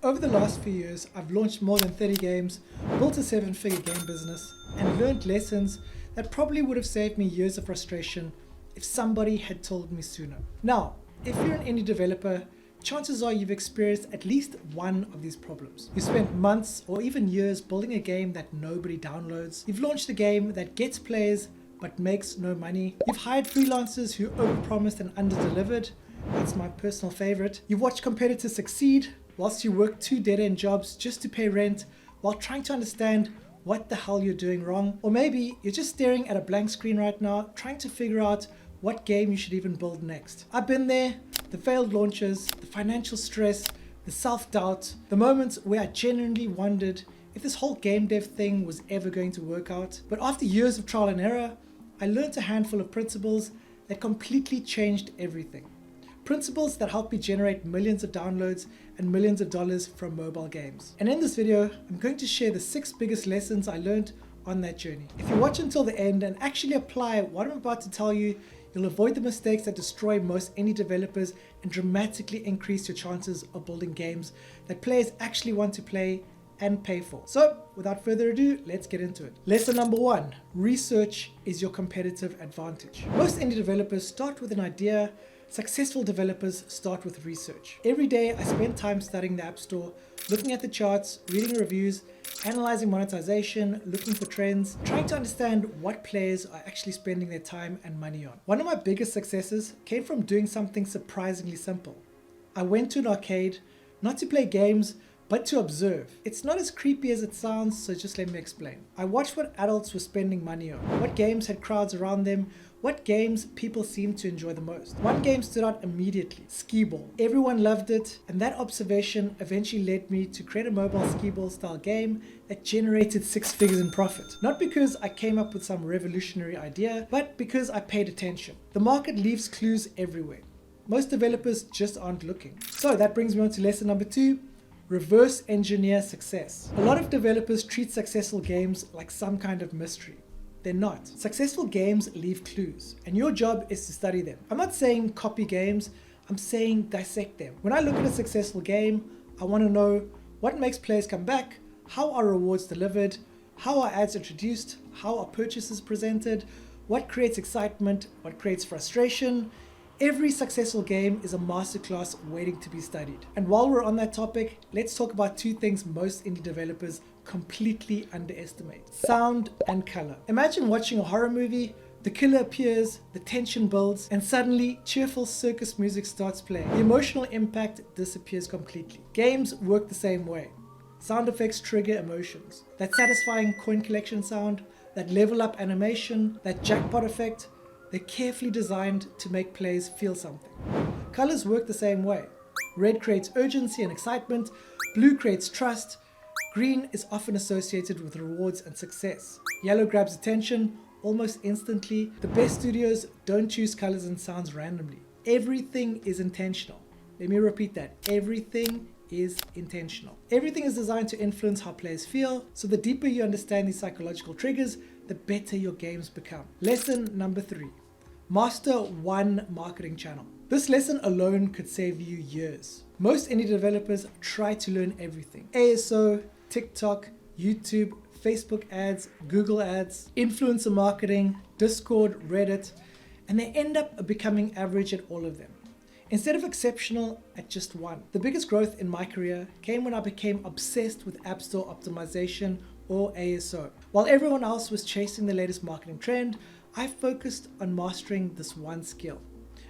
Over the last few years, I've launched more than 30 games, built a 7-figure game business, and learned lessons that probably would have saved me years of frustration if somebody had told me sooner. Now, if you're an indie developer, chances are you've experienced at least one of these problems. You spent months or even years building a game that nobody downloads. You've launched a game that gets players but makes no money. You've hired freelancers who overpromised and underdelivered. That's my personal favorite. You've watched competitors succeed whilst you work 2 dead-end jobs just to pay rent while trying to understand what the hell you're doing wrong. Or maybe you're just staring at a blank screen right now, trying to figure out what game you should even build next. I've been there, the failed launches, the financial stress, the self-doubt, the moments where I genuinely wondered if this whole game dev thing was ever going to work out. But after years of trial and error, I learned a handful of principles that completely changed everything. Principles that help me generate millions of downloads and millions of dollars from mobile games. And in this video, I'm going to share the 6 biggest lessons I learned on that journey. If you watch until the end and actually apply what I'm about to tell you, you'll avoid the mistakes that destroy most indie developers and dramatically increase your chances of building games that players actually want to play and pay for. So without further ado, let's get into it. Lesson number 1, research is your competitive advantage. Most indie developers start with an idea. Successful developers start with research. Every day I spend time studying the App Store, looking at the charts, reading reviews, analyzing monetization, looking for trends, trying to understand what players are actually spending their time and money on. One of my biggest successes came from doing something surprisingly simple. I went to an arcade, not to play games, but to observe. It's not as creepy as it sounds, so just let me explain. I watched what adults were spending money on, what games had crowds around them, what games people seemed to enjoy the most. One game stood out immediately, skee-ball. Everyone loved it, and that observation eventually led me to create a mobile skee-ball style game that generated 6 figures in profit. Not because I came up with some revolutionary idea, but because I paid attention. The market leaves clues everywhere. Most developers just aren't looking. So that brings me on to lesson number 2, reverse engineer success. A lot of developers treat successful games like some kind of mystery. They're not. Successful games leave clues, and your job is to study them. I'm not saying copy games, I'm saying dissect them. When I look at a successful game, I want to know what makes players come back, how are rewards delivered, how are ads introduced, how are purchases presented, what creates excitement, what creates frustration. Every successful game is a masterclass waiting to be studied. And while we're on that topic, let's talk about 2 things most indie developers completely underestimate: sound and color. Imagine watching a horror movie, the killer appears, the tension builds, and suddenly cheerful circus music starts playing. The emotional impact disappears completely. Games work the same way. Sound effects trigger emotions. That satisfying coin collection sound, that level up animation, that jackpot effect, they're carefully designed to make players feel something. Colors work the same way. Red creates urgency and excitement, blue creates trust, green is often associated with rewards and success. Yellow grabs attention almost instantly. The best studios don't choose colors and sounds randomly. Everything is intentional. Let me repeat that. Everything is intentional. Everything is designed to influence how players feel, so the deeper you understand these psychological triggers, the better your games become. Lesson number 3, master one marketing channel. This lesson alone could save you years. Most indie developers try to learn everything: ASO, TikTok, YouTube, Facebook ads, Google ads, influencer marketing, Discord, Reddit, and they end up becoming average at all of them, instead of exceptional at just one. The biggest growth in my career came when I became obsessed with App Store optimization, or ASO. While everyone else was chasing the latest marketing trend, I focused on mastering this one skill.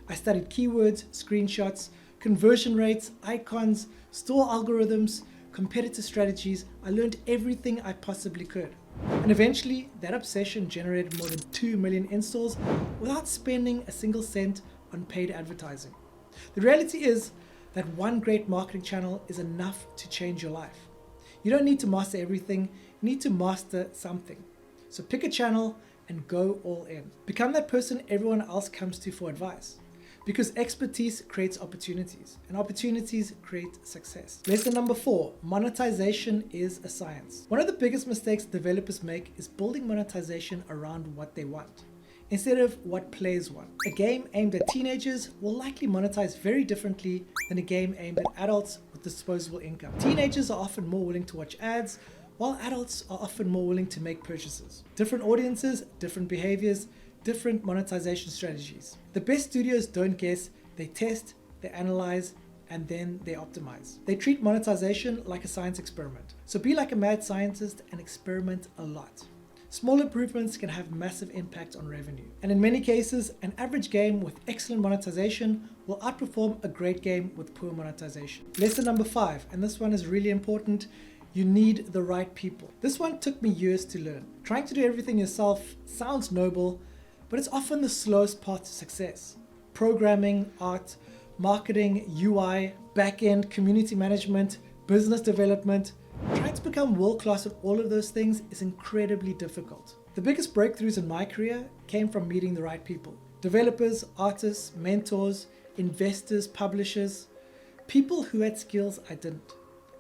I studied keywords, screenshots, conversion rates, icons, store algorithms, competitor strategies. I learned everything I possibly could. And eventually, that obsession generated more than 2 million installs without spending a single cent on paid advertising. The reality is that one great marketing channel is enough to change your life. You don't need to master everything, you need to master something. So pick a channel and go all in. Become that person everyone else comes to for advice. Because expertise creates opportunities, and opportunities create success. Lesson number 4, monetization is a science. One of the biggest mistakes developers make is building monetization around what they want. instead of what players want. A game aimed at teenagers will likely monetize very differently than a game aimed at adults with disposable income. Teenagers are often more willing to watch ads, while adults are often more willing to make purchases. Different audiences, different behaviors, different monetization strategies. The best studios don't guess, they test, they analyze, and then they optimize. They treat monetization like a science experiment. So be like a mad scientist and experiment a lot. Small improvements can have massive impact on revenue. And in many cases, an average game with excellent monetization will outperform a great game with poor monetization. Lesson number 5, and this one is really important. You need the right people. This one took me years to learn. Trying to do everything yourself sounds noble, but it's often the slowest path to success. Programming, art, marketing, UI, backend, community management, business development. Trying to become world-class at all of those things is incredibly difficult. The biggest breakthroughs in my career came from meeting the right people. Developers, artists, mentors, investors, publishers, people who had skills I didn't.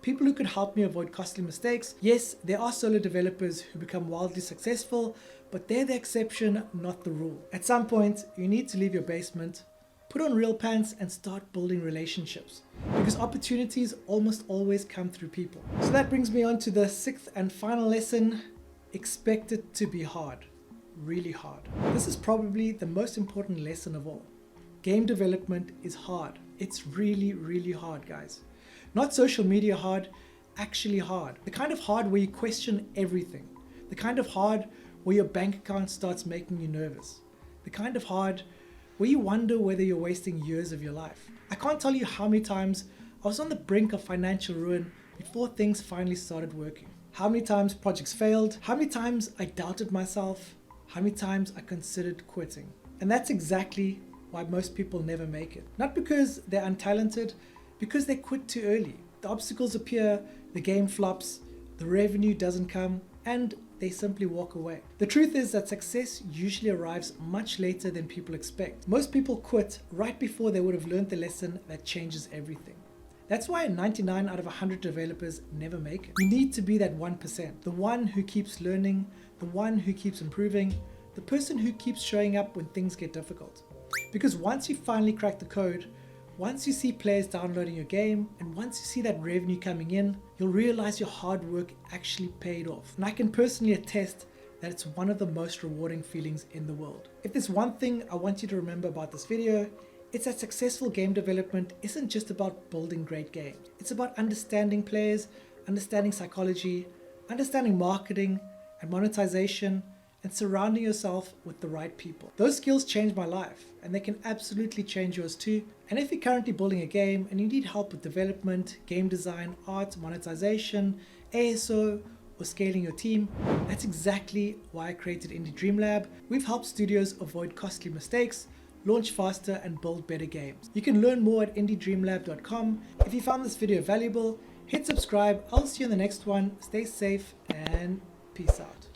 People who could help me avoid costly mistakes. Yes, there are solo developers who become wildly successful, but they're the exception, not the rule. At some point, you need to leave your basement, put on real pants, and start building relationships. Because opportunities almost always come through people. So that brings me on to the 6th and final lesson. Expect it to be hard. Really hard. This is probably the most important lesson of all. Game development is hard. It's really, really hard, guys. Not social media hard, actually hard. The kind of hard where you question everything. The kind of hard where your bank account starts making you nervous. The kind of hard where you wonder whether you're wasting years of your life. I can't tell you how many times I was on the brink of financial ruin before things finally started working. How many times projects failed, how many times I doubted myself, how many times I considered quitting. And that's exactly why most people never make it. Not because they're untalented, because they quit too early. The obstacles appear, the game flops, the revenue doesn't come, and they simply walk away. The truth is that success usually arrives much later than people expect. Most people quit right before they would have learned the lesson that changes everything. That's why 99 out of 100 developers never make it. You need to be that 1%, the one who keeps learning, the one who keeps improving, the person who keeps showing up when things get difficult. Because once you finally crack the code, once you see players downloading your game, and once you see that revenue coming in, you'll realize your hard work actually paid off. And I can personally attest that it's one of the most rewarding feelings in the world. If there's one thing I want you to remember about this video, it's that successful game development isn't just about building great games. It's about understanding players, understanding psychology, understanding marketing and monetization, and surrounding yourself with the right people. Those skills changed my life, and they can absolutely change yours too. And if you're currently building a game and you need help with development, game design, art, monetization, ASO, or scaling your team, that's exactly why I created Indie Dream Lab. We've helped studios avoid costly mistakes, launch faster, and build better games. You can learn more at indiedreamlab.com. If you found this video valuable, hit subscribe. I'll see you in the next one. Stay safe and peace out.